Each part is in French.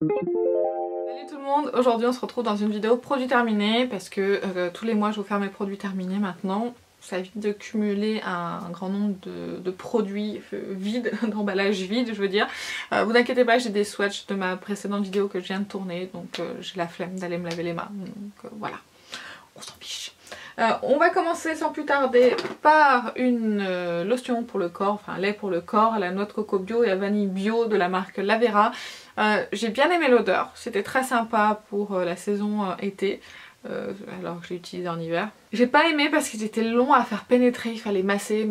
Salut tout le monde, aujourd'hui on se retrouve dans une vidéo produits terminés parce que tous les mois je vais vous faire mes produits terminés maintenant. Ça évite de cumuler un grand nombre de produits vides, d'emballages vides je veux dire. Vous inquiétez pas, j'ai des swatchs de ma précédente vidéo que je viens de tourner, donc j'ai la flemme d'aller me laver les mains, donc voilà, on s'en fiche. On va commencer sans plus tarder par une lotion pour le corps, enfin lait pour le corps, à la noix de coco bio et à vanille bio de la marque Lavera. J'ai bien aimé l'odeur, c'était très sympa pour la saison été, alors que je l'ai utilisé en hiver. J'ai pas aimé parce qu'il était long à faire pénétrer, il fallait masser,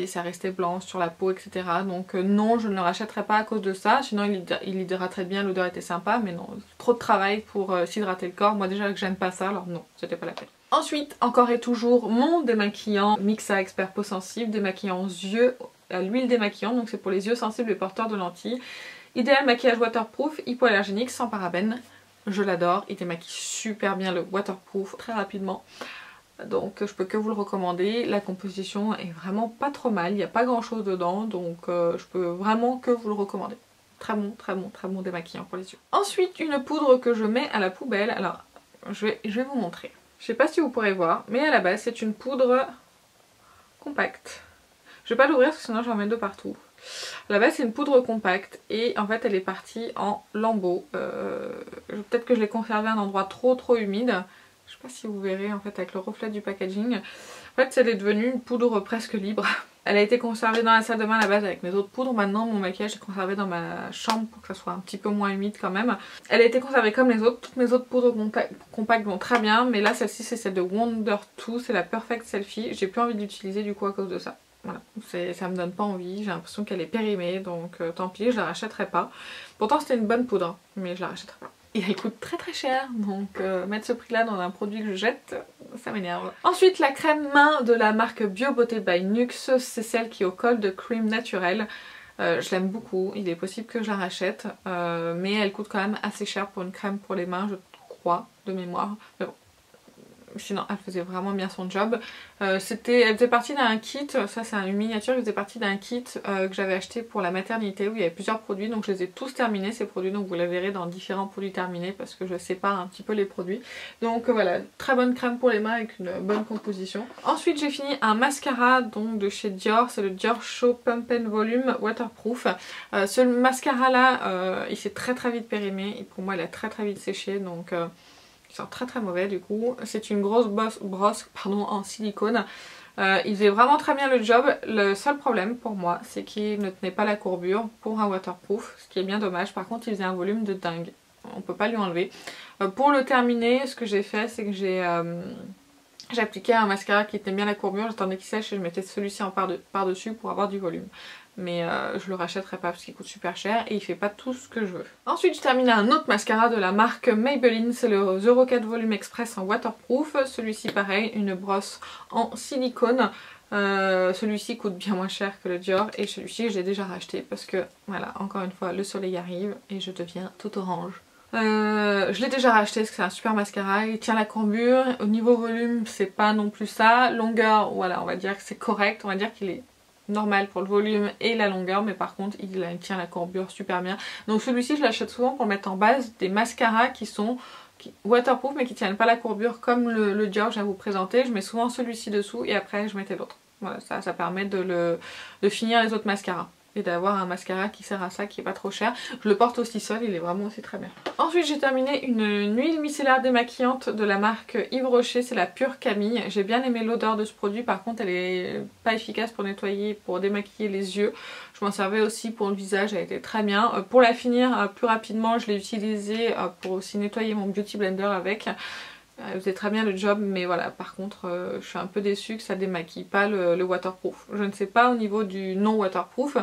ça restait blanc sur la peau, etc. Donc non, je ne le rachèterai pas à cause de ça, sinon il hydraterait bien, l'odeur était sympa, mais non, trop de travail pour s'hydrater le corps. Moi déjà que j'aime pas ça, alors non, c'était pas la peine. Ensuite, encore et toujours, mon démaquillant Mixa Expert Peau Sensible, démaquillant yeux à l'huile démaquillante, donc c'est pour les yeux sensibles et porteurs de lentilles. Idéal maquillage waterproof, hypoallergénique, sans parabènes. Je l'adore, il démaquille super bien le waterproof très rapidement. Donc je peux que vous le recommander. La composition est vraiment pas trop mal, il n'y a pas grand chose dedans, donc je peux vraiment que vous le recommander. Très bon démaquillant pour les yeux. Ensuite, une poudre que je mets à la poubelle. Alors, je vais vous montrer. Je sais pas si vous pourrez voir, mais à la base c'est une poudre compacte. Je vais pas l'ouvrir parce que sinon j'en mets de partout. À la base c'est une poudre compacte et en fait elle est partie en lambeaux. Peut-être que je l'ai conservée à un endroit trop humide. Je sais pas si vous verrez en fait avec le reflet du packaging. En fait elle est devenue une poudre presque libre. Elle a été conservée dans la salle de bain à la base avec mes autres poudres. Maintenant mon maquillage est conservé dans ma chambre pour que ça soit un petit peu moins humide quand même. Elle a été conservée comme les autres. Toutes mes autres poudres compactes vont très bien. Mais là celle-ci c'est celle de Wonder 2. C'est la Perfect Selfie. J'ai plus envie d'utiliser du coup à cause de ça. Voilà, ça me donne pas envie, j'ai l'impression qu'elle est périmée, donc tant pis, je la rachèterai pas. Pourtant c'était une bonne poudre, mais je la rachèterai pas. Et elle coûte très cher, donc mettre ce prix là dans un produit que je jette, ça m'énerve. Ensuite la crème main de la marque Bio Beauté by Nuxe, c'est celle qui est au col de cream naturel. Je l'aime beaucoup, il est possible que je la rachète, mais elle coûte quand même assez cher pour une crème pour les mains, je crois, de mémoire. Mais bon. Sinon elle faisait vraiment bien son job. Elle faisait partie d'un kit, ça c'est une miniature qui faisait partie d'un kit que j'avais acheté pour la maternité où il y avait plusieurs produits, donc je les ai tous terminés ces produits, donc vous les verrez dans différents produits terminés parce que je sépare un petit peu les produits. Donc voilà, très bonne crème pour les mains avec une bonne composition. Ensuite j'ai fini un mascara donc de chez Dior, c'est le Dior Show Pump and Volume Waterproof. Ce mascara là il s'est très vite périmé et pour moi il a très vite séché, donc qui sent très mauvais du coup. C'est une grosse brosse en silicone. Il faisait vraiment très bien le job. Le seul problème pour moi c'est qu'il ne tenait pas la courbure pour un waterproof, ce qui est bien dommage. Par contre il faisait un volume de dingue, on peut pas lui enlever. Pour le terminer, ce que j'ai fait c'est que j'ai appliqué un mascara qui tenait bien la courbure, j'attendais qu'il sèche et je mettais celui-ci en par-dessus pour avoir du volume. Mais je le rachèterai pas parce qu'il coûte super cher et il fait pas tout ce que je veux. Ensuite j'ai terminé un autre mascara de la marque Maybelline, c'est le 04 Volume Express en waterproof. Celui-ci pareil, une brosse en silicone. Celui-ci coûte bien moins cher que le Dior et celui-ci je l'ai déjà racheté parce que voilà, encore une fois le soleil arrive et je deviens tout orange. Je l'ai déjà racheté parce que c'est un super mascara, il tient la courbure, au niveau volume c'est pas non plus ça, longueur voilà on va dire que c'est correct, on va dire qu'il est normal pour le volume et la longueur, mais par contre il tient la courbure super bien. Donc celui-ci je l'achète souvent pour mettre en base des mascaras qui sont waterproof mais qui tiennent pas la courbure comme le Dior que je viens de vous présenter. Je mets souvent celui-ci dessous et après je mettais l'autre. Voilà, ça permet de finir les autres mascaras et d'avoir un mascara qui sert à ça, qui est pas trop cher. Je le porte aussi seul, il est vraiment aussi très bien. Ensuite j'ai terminé une huile micellaire démaquillante de la marque Yves Rocher, c'est la Pure Camille. J'ai bien aimé l'odeur de ce produit, par contre elle est pas efficace pour nettoyer, pour démaquiller les yeux. Je m'en servais aussi pour le visage, elle était très bien. Pour la finir plus rapidement, je l'ai utilisée pour aussi nettoyer mon Beauty Blender avec. Elle faisait très bien le job, mais voilà, par contre je suis un peu déçue que ça démaquille pas le waterproof. Je ne sais pas au niveau du non waterproof,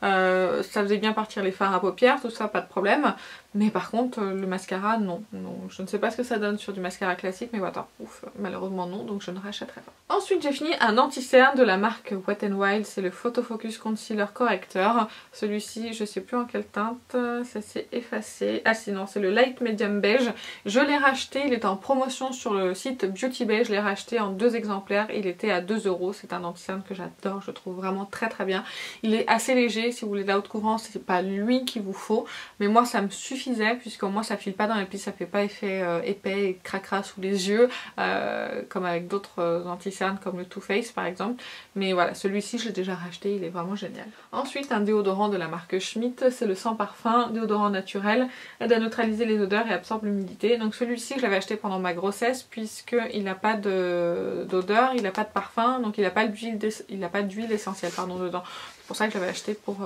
ça faisait bien partir les fards à paupières, tout ça, pas de problème. Mais par contre le mascara non, je ne sais pas ce que ça donne sur du mascara classique, mais waterproof malheureusement non, donc je ne rachèterai pas. Ensuite j'ai fini un anti-cerne de la marque Wet n Wild, c'est le Photo Focus Concealer Corrector. Celui-ci je sais plus en quelle teinte, ça s'est effacé. Ah sinon c'est le Light Medium Beige. Je l'ai racheté, il était en promotion sur le site Beauty Bay, je l'ai racheté en 2 exemplaires, il était à 2 €. C'est un anti-cerne que j'adore, je trouve vraiment très bien. Il est assez léger, conseille si vous voulez de la haute couvrance, c'est pas l'huile qu'il vous faut, mais moi ça me suffisait puisqu'au moins ça file pas dans les plis, ça fait pas effet épais et cracra sous les yeux comme avec d'autres anti-cernes comme le Too Faced par exemple. Mais voilà, celui-ci je l'ai déjà racheté, il est vraiment génial. Ensuite un déodorant de la marque Schmitt, c'est le sans parfum, déodorant naturel, aide à neutraliser les odeurs et absorbe l'humidité. Donc celui-ci je l'avais acheté pendant ma grossesse puisqu'il n'a pas d'odeur, il n'a pas de parfum, donc il n'a pas d'huile essentielle dedans. C'est pour ça que je l'avais acheté pour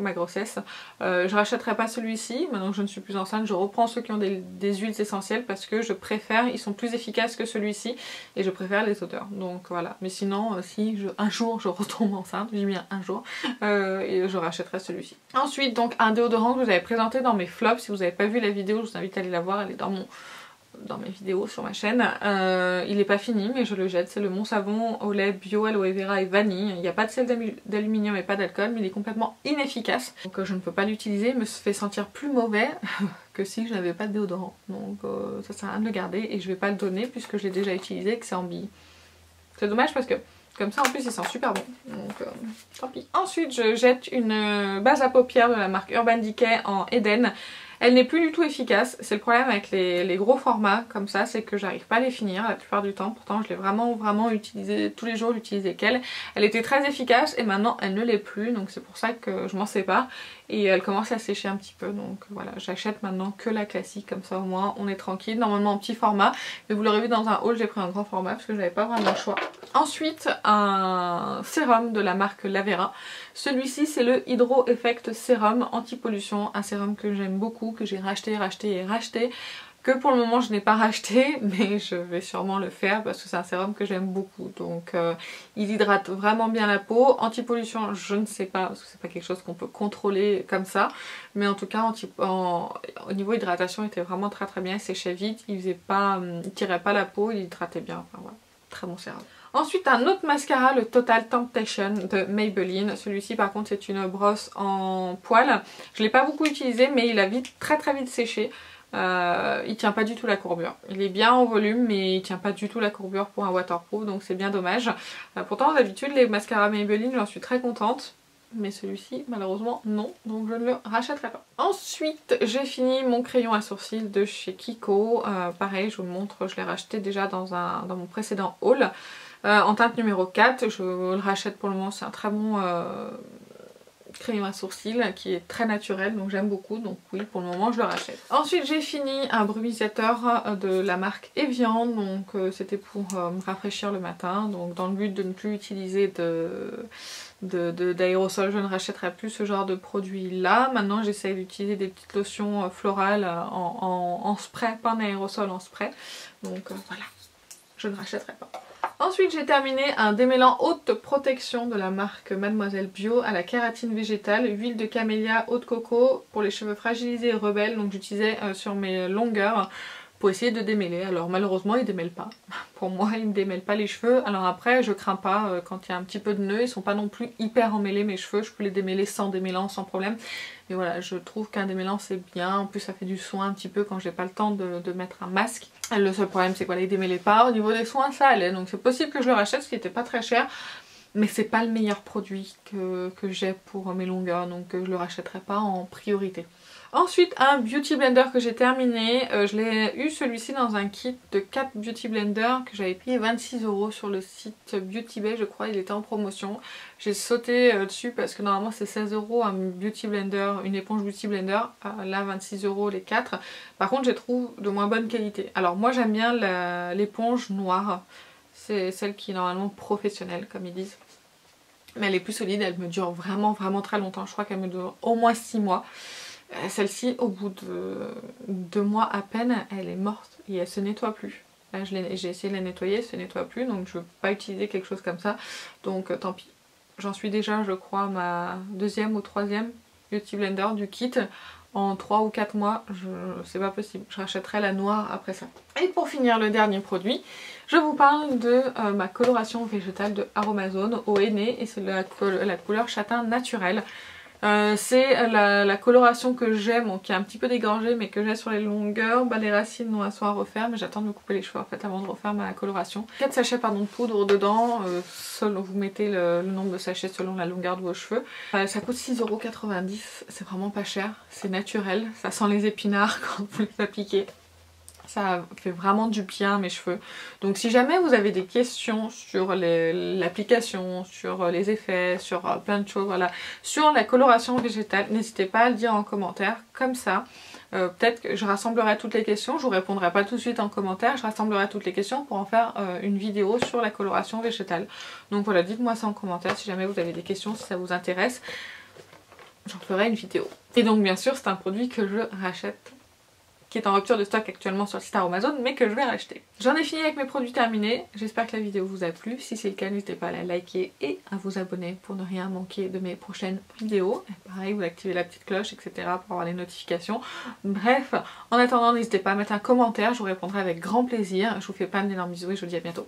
ma grossesse. Je rachèterai pas celui-ci, maintenant que je ne suis plus enceinte, je reprends ceux qui ont des huiles essentielles parce que je préfère, ils sont plus efficaces que celui-ci et je préfère les odeurs. Donc voilà, mais sinon si un jour je retombe enceinte, j'ai mis un jour, et je rachèterai celui-ci. Ensuite donc un déodorant que je vous avais présenté dans mes flops, si vous n'avez pas vu la vidéo, je vous invite à aller la voir, elle est dans mes vidéos sur ma chaîne. Il n'est pas fini mais je le jette, c'est le Mon Savon au lait bio, aloe vera et vanille. Il n'y a pas de sel d'aluminium et pas d'alcool mais il est complètement inefficace. Donc je ne peux pas l'utiliser, il me fait sentir plus mauvais que si je n'avais pas de déodorant. Donc ça sert à rien de le garder et je vais pas le donner puisque je l'ai déjà utilisé et que c'est en bille. C'est dommage parce que comme ça en plus il sent super bon, donc tant pis. Ensuite je jette une base à paupières de la marque Urban Decay en Eden. Elle n'est plus du tout efficace, c'est le problème avec les gros formats comme ça, c'est que j'arrive pas à les finir la plupart du temps. Pourtant je l'ai vraiment utilisée tous les jours, j'utilisais qu'elle. Elle était très efficace et maintenant elle ne l'est plus, donc c'est pour ça que je m'en sépare. Et elle commence à sécher un petit peu, donc voilà, j'achète maintenant que la classique, comme ça au moins on est tranquille. Normalement en petit format, mais vous l'aurez vu dans un haul, j'ai pris un grand format parce que j'avais pas vraiment le choix. Ensuite un sérum de la marque Lavera. Celui-ci c'est le Hydro Effect Sérum Anti-Pollution, un sérum que j'aime beaucoup, que j'ai racheté, que pour le moment je n'ai pas racheté mais je vais sûrement le faire parce que c'est un sérum que j'aime beaucoup. Donc il hydrate vraiment bien la peau. Anti-pollution je ne sais pas parce que c'est pas quelque chose qu'on peut contrôler comme ça, mais en tout cas au niveau hydratation il était vraiment très bien, il séchait vite, il tirait pas la peau, il hydratait bien, enfin voilà, très bon sérum. Ensuite un autre mascara, le Total Temptation de Maybelline. Celui-ci par contre c'est une brosse en poils. Je l'ai pas beaucoup utilisé mais il a très vite séché. Il tient pas du tout la courbure. Il est bien en volume mais il tient pas du tout la courbure pour un waterproof, donc c'est bien dommage. Pourtant d'habitude les mascaras Maybelline j'en suis très contente. Mais celui-ci malheureusement non, donc je ne le rachèterai pas. Ensuite j'ai fini mon crayon à sourcils de chez Kiko. Pareil je vous le montre, je l'ai racheté déjà dans mon précédent haul. En teinte numéro 4, je le rachète pour le moment, c'est un très bon crayon à sourcils qui est très naturel, donc j'aime beaucoup, donc oui pour le moment je le rachète. Ensuite j'ai fini un brumisateur de la marque Evian, donc c'était pour me rafraîchir le matin, donc dans le but de ne plus utiliser d'aérosol, je ne rachèterai plus ce genre de produit là. Maintenant j'essaye d'utiliser des petites lotions florales en spray, pas en aérosol, en spray, donc voilà, je ne rachèterai pas. Ensuite j'ai terminé un démêlant haute protection de la marque Mademoiselle Bio à la kératine végétale, huile de camélia, eau de coco pour les cheveux fragilisés et rebelles, donc j'utilisais sur mes longueurs pour essayer de démêler. Alors malheureusement il démêle pas, pour moi il ne démêle pas les cheveux. Alors après je crains pas, quand il y a un petit peu de nœuds, ils sont pas non plus hyper emmêlés mes cheveux, je peux les démêler sans démêlant, sans problème. Mais voilà, je trouve qu'un démêlant c'est bien, en plus ça fait du soin un petit peu quand j'ai pas le temps de mettre un masque. Le seul problème c'est que voilà, il démêlait pas, au niveau des soins ça allait, donc c'est possible que je le rachète, ce qui était pas très cher. Mais c'est pas le meilleur produit que j'ai pour mes longueurs, donc je le rachèterai pas en priorité. Ensuite un beauty blender que j'ai terminé, je l'ai eu celui-ci dans un kit de 4 beauty blenders que j'avais payé 26 € sur le site Beauty Bay, je crois, il était en promotion. J'ai sauté dessus parce que normalement c'est 16 € un beauty blender, une éponge beauty blender, là 26 € les 4. Par contre je les trouve de moins bonne qualité. Alors moi j'aime bien l'éponge noire, c'est celle qui est normalement professionnelle comme ils disent. Mais elle est plus solide, elle me dure vraiment très longtemps, je crois qu'elle me dure au moins 6 mois. Celle-ci au bout de 2 mois à peine elle est morte et elle se nettoie plus. Là j'ai essayé de la nettoyer, elle se nettoie plus, donc je ne veux pas utiliser quelque chose comme ça, donc tant pis. J'en suis déjà je crois à ma 2e ou 3e beauty blender du kit. En 3 ou 4 mois, c'est pas possible, je rachèterai la noire après ça. Et pour finir le dernier produit, je vous parle de ma coloration végétale de Aromazone au henné et c'est la couleur châtain naturel. C'est la coloration que j'ai, bon, qui est un petit peu dégorgée mais que j'ai sur les longueurs. Bah, les racines sont à refaire mais j'attends de me couper les cheveux en fait avant de refaire ma coloration. 4 sachets pardon, de poudre dedans, vous mettez le nombre de sachets selon la longueur de vos cheveux. Ça coûte 6,90 €, c'est vraiment pas cher, c'est naturel, ça sent les épinards quand vous les appliquez. Ça fait vraiment du bien à mes cheveux. Donc si jamais vous avez des questions sur l'application, sur les effets, sur plein de choses, voilà, sur la coloration végétale, n'hésitez pas à le dire en commentaire, comme ça. Peut-être que je rassemblerai toutes les questions, je vous répondrai pas tout de suite en commentaire, je rassemblerai toutes les questions pour en faire une vidéo sur la coloration végétale. Donc voilà, dites-moi ça en commentaire si jamais vous avez des questions, si ça vous intéresse. J'en ferai une vidéo. Et donc bien sûr c'est un produit que je rachète, qui est en rupture de stock actuellement sur le site Amazon, mais que je vais racheter. J'en ai fini avec mes produits terminés, j'espère que la vidéo vous a plu. Si c'est le cas, n'hésitez pas à la liker et à vous abonner pour ne rien manquer de mes prochaines vidéos. Et pareil, vous activez la petite cloche, etc. pour avoir les notifications. Bref, en attendant, n'hésitez pas à mettre un commentaire, je vous répondrai avec grand plaisir. Je vous fais plein d'énormes bisous et je vous dis à bientôt.